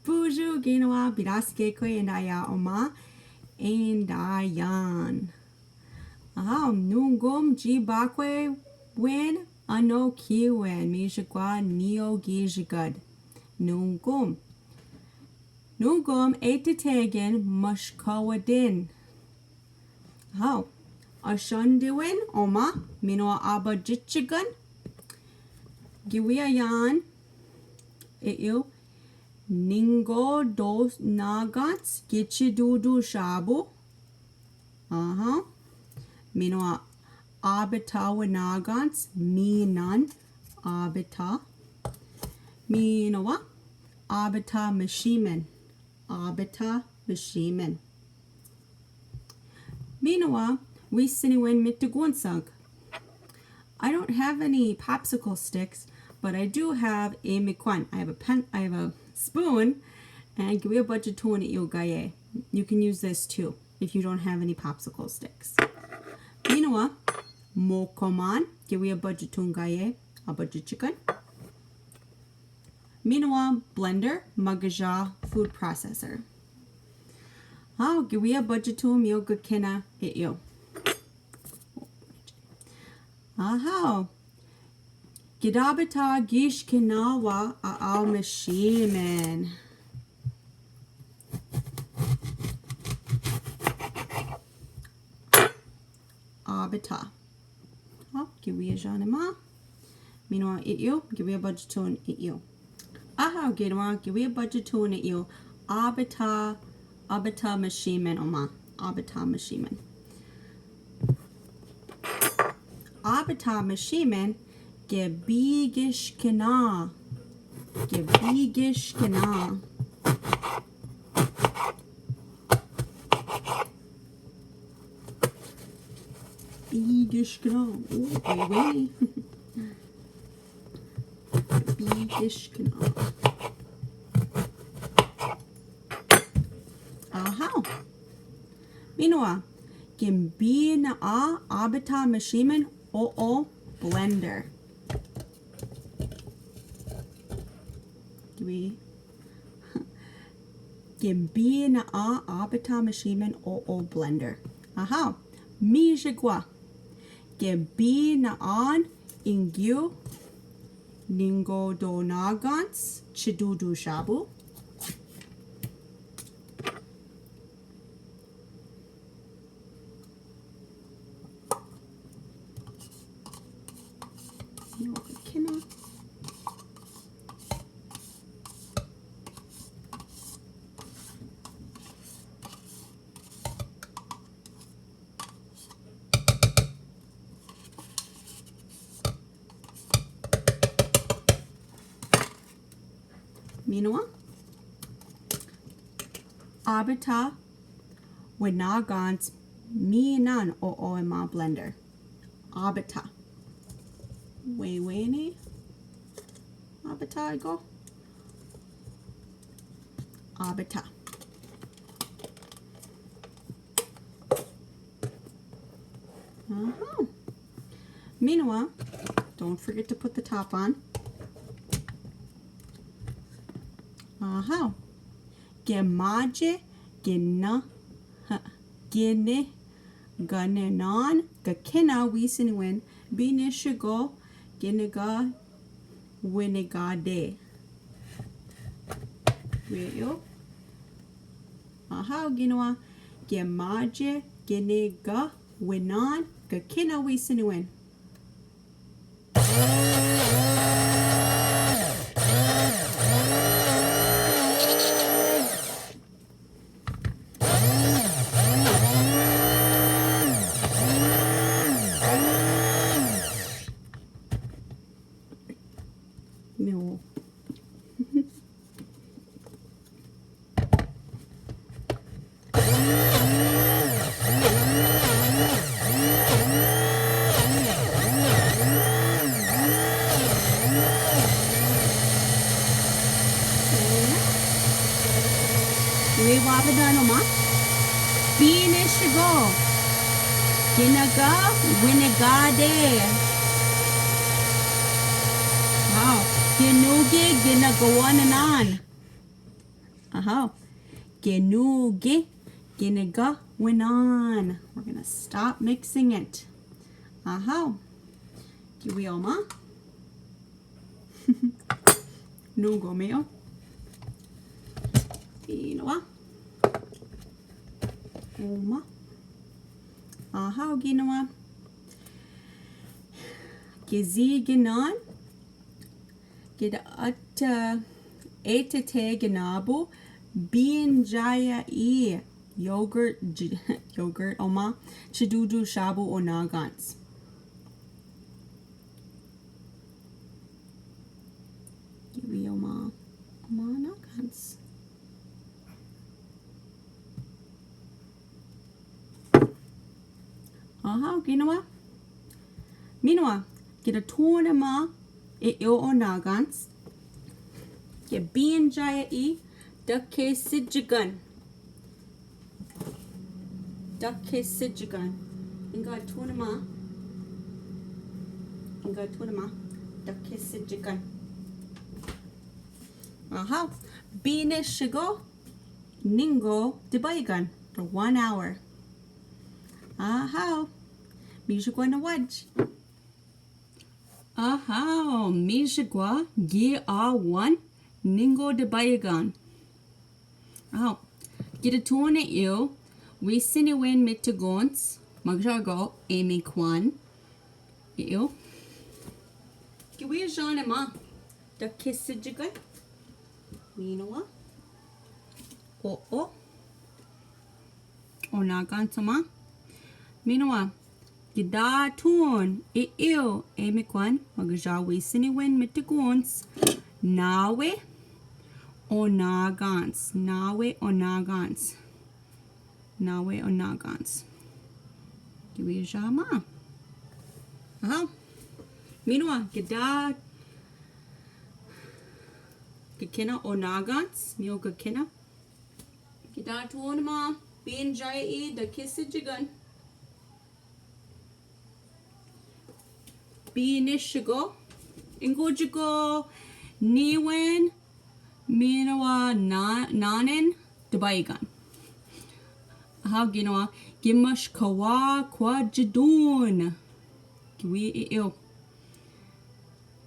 Buju ginawa biraske ko indaya omaa indayan. Nungum jibakwe win ano kiwen mishikwa neo gijigud. Nungum Editegin mashkawadin. Ashandiwin omaa miinawaa gibiigiishkinaa ingiw Ningodonaagaans gichi-doodooshaabo. Miinawaa Aabitawinaagaans miinan miinawaa Aabita-mishiimin miinawaa Wiisiniwin-mitigoonsag. I don't have any popsicle sticks, but I do have a Mookomaan. I have a spoon, and give me a budget to you gaye. You can use this too if you don't have any popsicle sticks. Miinawaa Mookomaan. Give me a budget to gaye. A budget chicken. Miinawaa blender magaja food processor. Give me a budget to gibiigiishkinaa yo. Gidaabitagiishkinaa Aabita-mishiimin. Aabita. Gibiigiishkinaa. Miinawaa yo. Give me a budget to yo. Ginawa. Give me a budget to yo. Aabita-mishiimin omaa. Aabita-mishiimin. Aabita-mishiimin gibiigiishkinaa. Gibiigiishkinaa. Gibiigiishkinaa. Wait. Gibiigiishkinaa. Miinawaa Gimbiina'aa Aabita-mishiimin blender. Gimbiina'aa Aabita-mishiimin blender. Zhigwa gibiina'aan ingiw Ningodonaagaans gichi-doodooshaabo. Miinawaa Aabita-Winaagaans miinan omaa blender. Aabita. Wait. Aabita I go. Aabita. Miinawaa, don't forget to put the top on. Gemaje gine ganenan gakina Wiisiniwin binishigo giniga winigade. Reyo. Ginawa gemaje giniga winan gakina Wiisiniwin. No. We wabadan omaa. Finish go. Ginaga winagade. Wow. Ginugi ginagawanan. Aha. Genuge. Giniga. Winan. We're going to stop mixing it. Aha. Giwi omaa. Nugo meo. Miinawaa. Omaa. Aha, ginawa. Gizi-ginaan. Editegin biinjaya yogurt omaa gichi-doodooshaabo Gimbiina'aa. Aha, ginawa. Miinawaa. Gidaabitagiishkinaa onaagaans. Gibiigiishkinaa. Gidaabitagiishkinaa. Gidaabitagiishkinaa. Aha. Binishigo. Ningodonaagaans for 1 hour. Aha. Mishigwa na waj. Aha. Mishigwa gi-a-1 Ningodonaagaans. Aha. Gidaabitagiishkinaa Wiisiniwin-mitigoonsag magjago miinan. Gibiigiishkinaa. Gidaabitagiishkinaa. Miinawaa. Onaagaans omaa. Miinawaa. Gidaabitagiishkinaa miinan magjago Wiisiniwin-mitigoonsag Onaagaans. Onaagaans. Gibiigiishkinaa. Aha. Miinawaa. Gidaabitagiishkinaa onaagaans. Gidaabitagiishkinaa. Gidaabitagiishkinaa biinjaya Binishigo. Ingojigo. Niwin. Miinawaa nanin. Dabayagan. Aha, ginawa. Mashkawadin. Giwi.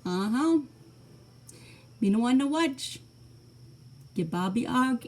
Aha. Miinawaa na waj. Gibabiag.